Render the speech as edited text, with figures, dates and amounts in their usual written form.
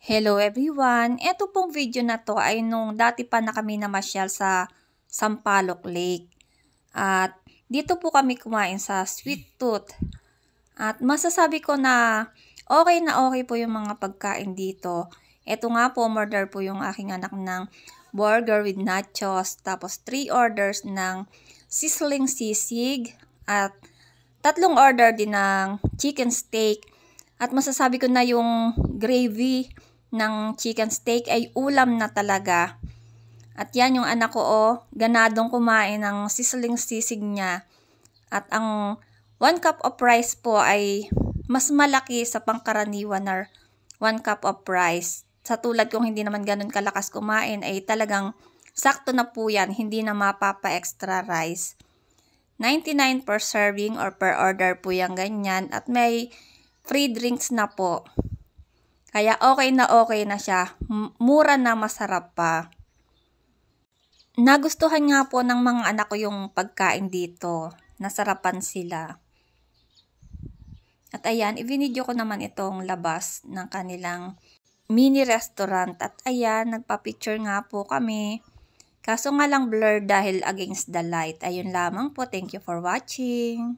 Hello everyone! Ito pong video na to ay nung dati pa na kami namasyal sa Sampaloc Lake. At dito po kami kumain sa Sweet Tooth. At masasabi ko na okay po yung mga pagkain dito. Ito nga po, order po yung aking anak ng burger with nachos. Tapos 3 orders ng sizzling sisig. At 3 order din ng chicken steak. At masasabi ko na yung gravy ng chicken steak ay ulam na talaga. At yan yung anak ko, ganadong kumain ng sizzling sisig niya. At ang 1 cup of rice po ay mas malaki sa pangkaraniwan na 1 cup of rice. Sa tulad kong hindi naman ganun kalakas kumain ay talagang sakto na po yan, hindi na mapapa-extra rice. 99 per serving or per order po yung ganyan at may free drinks na po. Kaya okay na siya. Mura na, masarap pa. Nagustuhan nga po ng mga anak ko yung pagkain dito. Nasarapan sila. At ayan, i-video ko naman itong labas ng kanilang mini restaurant. At ayan, nagpa-picture nga po kami. Kaso nga lang blur dahil against the light. Ayun lamang po. Thank you for watching.